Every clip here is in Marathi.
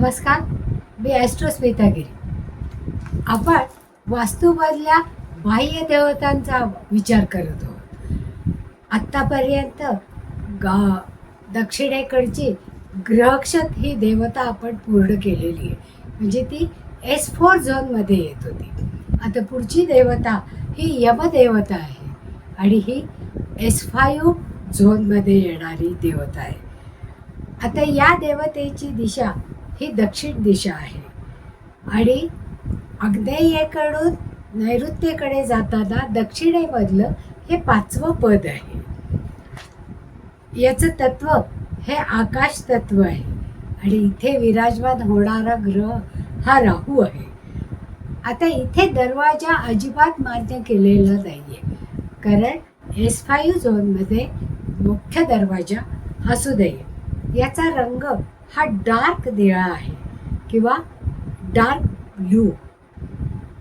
नमस्कार, मी ॲस्ट्रोस्मितागिरी. आपण वास्तूमधल्या बाह्य देवतांचा विचार करत आहोत. आत्तापर्यंत दक्षिणेकडची ग्रहक्षत ही देवता आपण पूर्ण केलेली आहे, म्हणजे ती S4 झोनमध्ये येत होती. आता पुढची देवता ही यमदेवता आहे आणि ही S5 झोनमध्ये येणारी देवता आहे. आता या देवतेची दिशा ही दक्षिण दिशा आहे आणि आग्नेयेकडून नैऋत्येकडे जाताना दक्षिणेमधलं हे 5वं पद आहे. याचं तत्व हे आकाश तत्व आहे आणि इथे विराजमान होणारा ग्रह हा राहू आहे. आता इथे दरवाजा अजिबात मान्य केलेला नाही आहे, कारण S5 झोनमध्ये मुख्य दरवाजा असू दे. याचा रंग हा डार्क निळा आहे किंवा डार्क ब्लू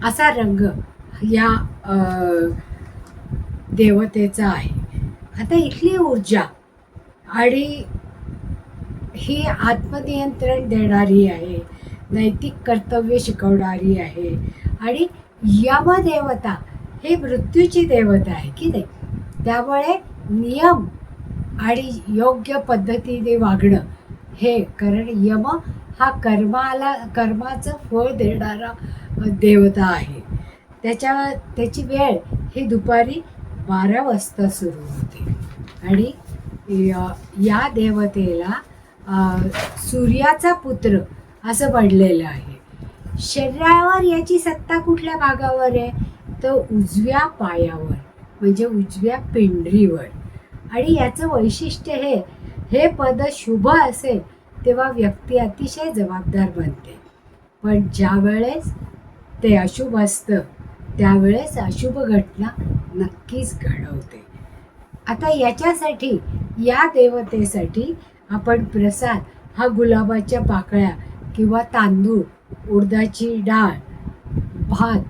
असा रंग या देवतेचा आहे. आता इथली ऊर्जा आणि ही आत्मनियंत्रण देणारी आहे, नैतिक कर्तव्य शिकवणारी आहे आणि यमदेवता हे मृत्यूची देवता आहे की नाही. त्यामुळे नियम आणि योग्य पद्धतीने वागणं हे, कारण यम हा कर्माचं फळ देणारा देवता आहे. त्याची वेळ ही दुपारी 12 वाजता सुरू होते आणि या देवतेला सूर्याचा पुत्र असं म्हणलेलं आहे. शरीरावर याची सत्ता कुठल्या भागावर आहे, तर उजव्या पायावर म्हणजे उजव्या पिंडरीवर. आणि याचं वैशिष्ट्य हे पद शुभ असेल तेव्हा व्यक्ती अतिशय जबाबदार बनते, पण ज्या वेळेस ते अशुभ असतं त्यावेळेस अशुभ घटना नक्कीच घडवते. आता याच्यासाठी, या देवतेसाठी आपण प्रसाद हा गुलाबाच्या पाकळ्या किंवा तांदूळ, उडदाची डाळ, भात,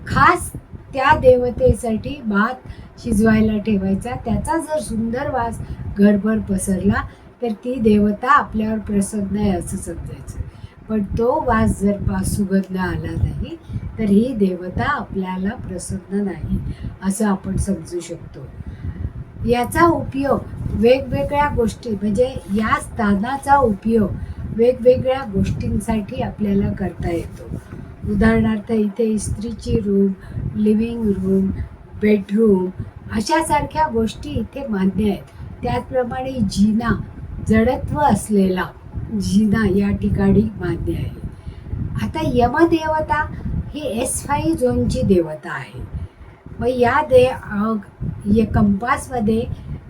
खास त्या देवतेसाठी भात शिजवायला ठेवायचा. त्याचा जर सुंदर वास घरभर पसरला तर ती देवता आपल्यावर प्रसन्न आहे असं समजायचं. पण तो वास जर सुगंध आला नाही तर ही देवता आपल्याला प्रसन्न नाही असं आपण समजू शकतो. याचा उपयोग वेगवेगळ्या गोष्टी, म्हणजे या स्थानाचा उपयोग वेगवेगळ्या गोष्टींसाठी आपल्याला करता येतो. उदाहरणार्थ इथे इस्त्रीची रूम, लिव्हिंग रूम, बेडरूम अशासारख्या गोष्टी इथे मान्य आहेत. त्याचप्रमाणे जिना, जडत्व असलेला जिना या ठिकाणी मान्य आहे. आता यमदेवता ही S5 झोनची देवता आहे. मग या कंपासमध्ये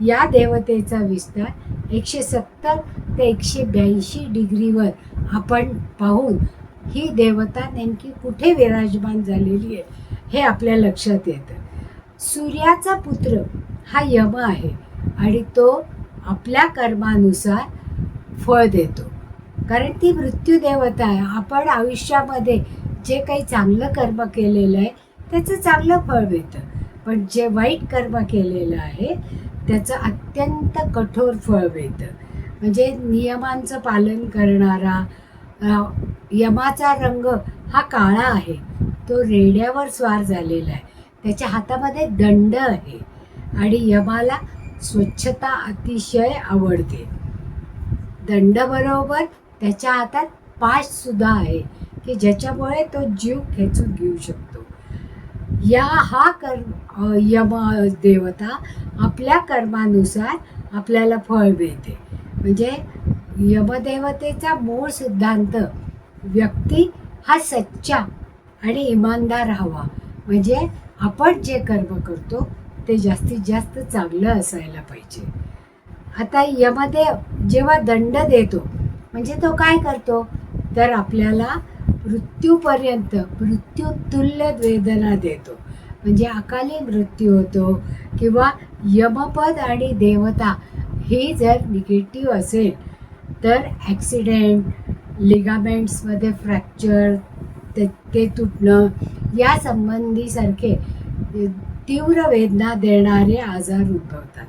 या देवतेचा विस्तार 170 ते 182 डिग्रीवर आपण पाहून ही देवता नेमकी कुठे विराजमान झालेली आहे हे आपल्या लक्षात येतं. सूर्याचा पुत्र हा यम आहे आणि तो आपल्या कर्मानुसार फळ देतो, कारण ती मृत्यू देवता आहे. आपण आयुष्यामध्ये जे काही चांगलं कर्म केलेलं आहे त्याचं चांगलं फळ मिळतं, पण जे वाईट कर्म केलेलं आहे त्याचं अत्यंत कठोर फळ मिळतं. म्हणजे नियमांचं पालन करणारा यमाचा रंग हा काळा आहे, तो रेड्यावर स्वार झालेला आहे, त्याच्या हातामध्ये दंड आहे आणि यमाला स्वच्छता अतिशय आवडते. दंडाबरोबर त्याच्या हातात पाश सुद्धा आहे की ज्याच्यामुळे तो जीव खेचून घेऊ शकतो. यम देवता आपल्या कर्मानुसार आपल्याला फळ मिळते. म्हणजे यमदेवतेचा मूळ सिद्धांत व्यक्ती हा सच्चा आणि इमानदार हवा, म्हणजे आपण जे कर्म करतो ते जास्तीत जास्त चांगलं असायला पाहिजे. आता यमदेव जेव्हा दंड देतो म्हणजे तो काय करतो, तर आपल्याला मृत्यूपर्यंत मृत्यूतुल्य वेदना देतो. म्हणजे अकाली मृत्यू होतो किंवा यमपद आणि देवता ही जर निगेटिव्ह असेल तर ॲक्सिडेंट, लिगामेंट्समध्ये फ्रॅक्चर, ते तुटणं या संबंधीसारखे तीव्र वेदना देणारे आजार उद्भवतात.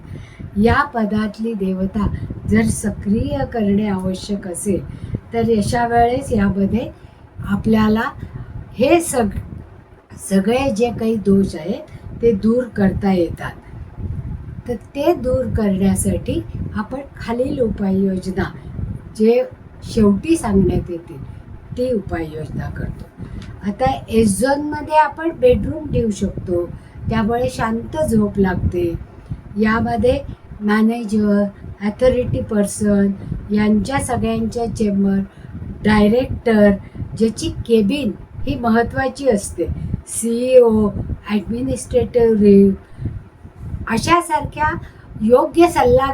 या पदातली देवता जर सक्रिय करणे आवश्यक असेल तर अशा वेळेस यामध्ये आपल्याला हे सगळे जे काही दोष आहेत ते दूर करता येतात. तर ते दूर करण्यासाठी आपण खालील उपाययोजना जे शेवटी सांगण्यात येतील ती उपाययोजना करतो. आता एस झोनमध्ये आपण बेडरूम ठेवू शकतो, त्यामुळे शांत झोप लागते. यामध्ये मॅनेजर, ॲथॉरिटी पर्सन यांच्या सगळ्यांच्या चेंबर, डायरेक्टर ज्याची केबिन ही महत्त्वाची असते, CEO, ॲडमिनिस्ट्रेटिव्ह, अशासारख्या योग्य सल्ला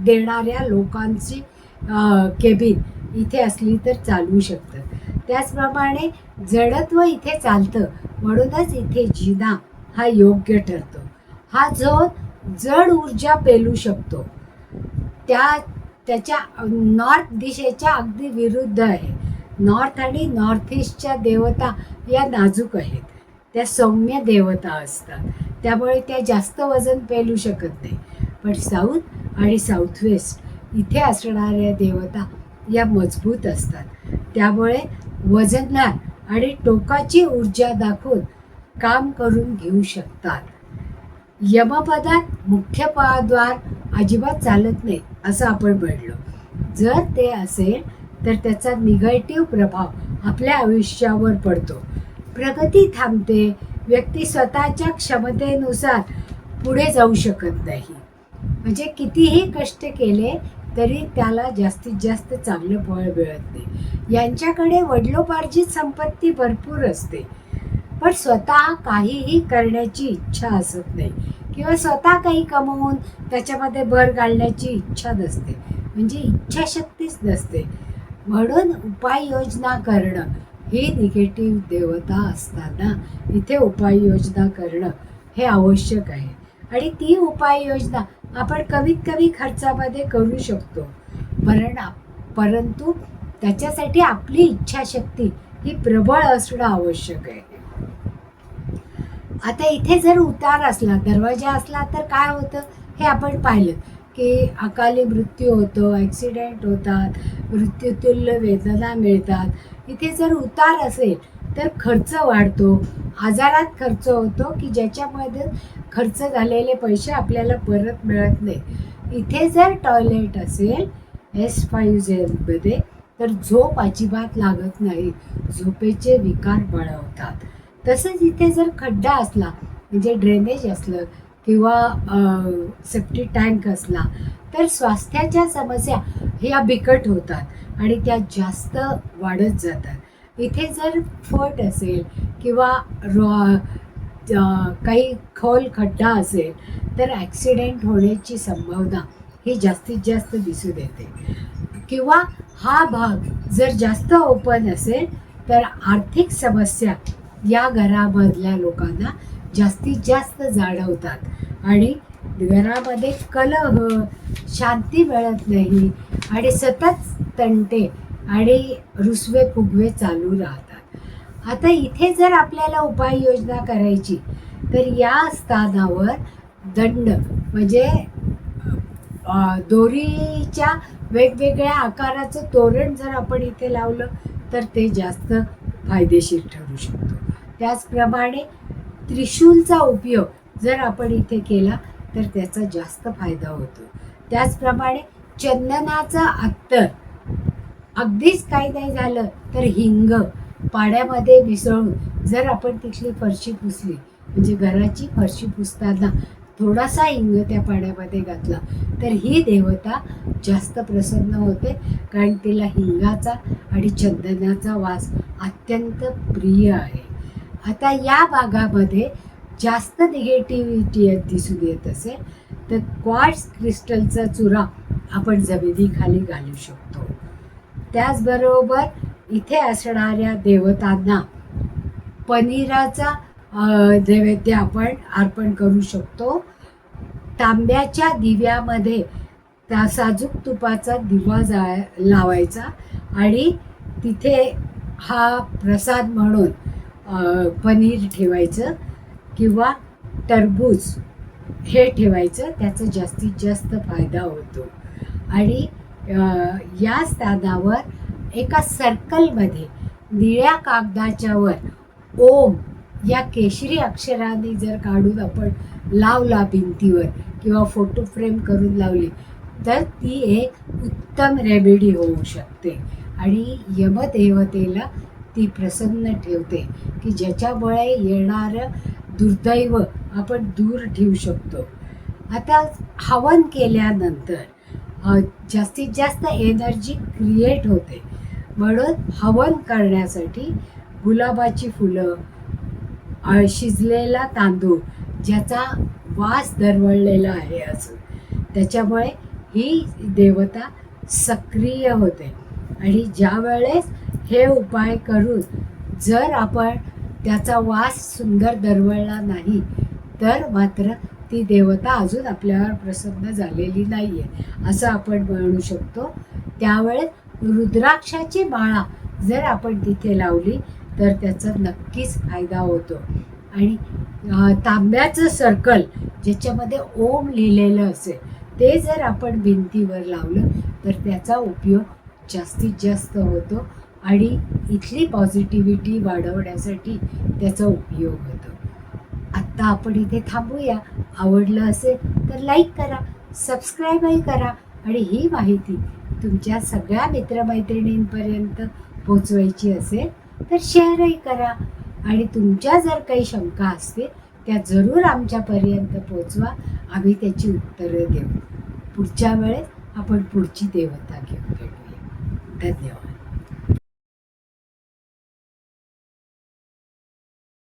देणाऱ्या लोकांची केबिन इथे असली तर चालू शकतं. त्याचप्रमाणे जडत्व इथे चालतं, म्हणूनच इथे जिना हा योग्य ठरतो. हा झोन जड ऊर्जा पेलू शकतो. त्याच्या नॉर्थ दिशेच्या अगदी विरुद्ध आहे. नॉर्थ आणि नॉर्थ ईस्टच्या देवता या नाजूक आहेत, त्या सौम्य देवता असतात, त्यामुळे त्या जास्त वजन पेलू शकत नाही. पण साऊथ आणि साऊथ वेस्ट इथे असणाऱ्या देवता या मजबूत असतात, त्यामुळे वजनदार आणि टोकाची ऊर्जा दाखवून काम करून घेऊ शकतात. यमपदात मुख्य द्वार अजिबात चालत नाही असं आपण म्हणलो. जर ते असेल तर त्याचा निगेटिव्ह प्रभाव आपल्या आयुष्यावर पडतो. प्रगती थांबते. व्यक्ती स्वतःच्या क्षमतेनुसार पुढे जाऊ शकत नाही. म्हणजे कितीही कष्ट केले तरी त्याला जास्तीत जास्त चांगलं फळ मिळत नाही. यांच्याकडे वडिलोपार्जित संपत्ती भरपूर असते, पण स्वतः काहीही करण्याची इच्छा असत नाही किंवा स्वतः काही कमवून त्याच्यामध्ये भर घालण्याची इच्छा नसते, म्हणजे इच्छाशक्तीच नसते. म्हणून उपाययोजना करणं ही निगेटिव्ह देवता असताना इथे उपाययोजना करणं हे आवश्यक आहे. आणि ती उपाययोजना आपण कमीत कमी खर्चामध्ये करू शकतो, परंतु त्याच्यासाठी आपली इच्छाशक्ती ही प्रबळ असणं आवश्यक आहे. आता इथे जर उतार असला, दरवाजा असला तर काय होतं हे आपण पाहिलं की अकाली मृत्यू होतो, ॲक्सिडेंट होतात, मृत्यूतुल्य वेदना मिळतात. इथे जर उतार असेल तर खर्च वाढतो, आजारात खर्च होतो की ज्याच्यामध्ये खर्च झालेले पैसे आपल्याला परत मिळत नाही. इथे जर टॉयलेट असेल S5 तर झोप अजिबात लागत नाही, झोपेचे विकार बळवतात. तसंच इथे जर खड्डा असला, म्हणजे ड्रेनेज असलं किंवा सेप्टिक टँक असला तर स्वास्थ्याच्या समस्या ह्या बिकट होतात आणि त्या जास्त वाढत जातात. इथे जर फट असेल किंवा काही खोल खड्डा असेल तर ॲक्सिडेंट होण्याची संभावना ही जास्तीत जास्त दिसून येते. किंवा हा भाग जर जास्त ओपन असेल तर आर्थिक समस्या या घरामधल्या लोकांना जास्तीत जास्त जाणवतात आणि घरामध्ये कलह, शांती मिळत नाही आणि सतत तंटे आणि रुसवे फुगवे चालू राहतात. आता इथे जर आपल्याला उपाययोजना करायची तर या स्थानावर दंड म्हणजे दोरीच्या वेगवेगळ्या आकाराचं तोरण जर आपण इथे लावलं तर ते जास्त फायदेशीर ठरू शकतो. त्याचप्रमाणे त्रिशूलचा उपयोग जर आपण इथे केला तर त्याचा जास्त फायदा होतो. त्याचप्रमाणे चंदनाचा अत्तर, अगदीच काही नाही झालं तर हिंग पाण्यामध्ये मिसळून जर आपण तिथली फरशी पुसली, म्हणजे घराची फरशी पुसताना थोडासा हिंग त्या पाण्यामध्ये घातला तर ही देवता जास्त प्रसन्न होते, कारण तिला हिंगाचा आणि चंदनाचा वास अत्यंत प्रिय आहे. आता या भागामध्ये जास्त निगेटिव्हिटी दिसून येत असेल तर क्वार्ट्ज क्रिस्टलचा चुरा आपण जमिनीखाली घालू शकतो. त्याचबरोबर इथे असणाऱ्या देवतांना पनीराचा नैवेद्य आपण अर्पण करू शकतो. तांब्याच्या दिव्यामध्ये त्या साजूक तुपाचा दिवा लावायचा आणि तिथे हा प्रसाद म्हणून पनीर ठेवायचं किंवा टरबूज हे ठेवायचं, त्याचा जास्तीत जास्त फायदा होतो. आणि या स्थानावर एका सर्कलमध्ये निळ्या कागदाच्यावर ओम या केशरी अक्षराने जर काढून आपण लावला भिंतीवर किंवा फोटो फ्रेम करून लावली तर ती एक उत्तम रेमेडी होऊ शकते आणि यमदेवतेला ती प्रसन्न ठेवते की ज्याच्यामुळे येणारं दुर्दैव आपण दूर ठेवू शकतो. आता हवन केल्यानंतर जास्तीत जास्त एनर्जी क्रिएट होते, म्हणून हवन करण्यासाठी गुलाबाची फुलं, शिजलेला तांदूळ ज्याचा वास दरवळलेला आहे अजून, त्याच्यामुळे ही देवता सक्रिय होते. आणि ज्या वेळेस हे उपाय करून जर आपण त्याचा वास सुंदर दरवळला नाही तर मात्र ती देवता अजून आपल्यावर प्रसन्न झालेली नाही आहे असं आपण म्हणू शकतो. त्यावेळेस रुद्राक्षाची माळा जर आपण तिथे लावली तर त्याचा नक्कीच फायदा होतो. आणि तांब्याचं सर्कल ज्याच्यामध्ये ओम लिहिलेलं असेल ते जर आपण भिंतीवर लावलं तर त्याचा उपयोग जास्तीत जास्त होतो आणि इथली पॉझिटिव्हिटी वाढवण्यासाठी त्याचा उपयोग होतो. आत्ता आपण इथे थांबूया. आवडलं असेल तर लाईक करा, सबस्क्राईबही करा आणि ही माहिती तुमच्या सगळ्या मित्रमैत्रिणींपर्यंत पोचवायची असेल तर शेअरही करा. आणि तुमच्या जर काही शंका असतील त्या जरूर आमच्यापर्यंत पोचवा, आम्ही त्याची उत्तरं देऊ. पुढच्या वेळेस आपण पुढची देवता घेऊन भेटूया. धन्यवाद.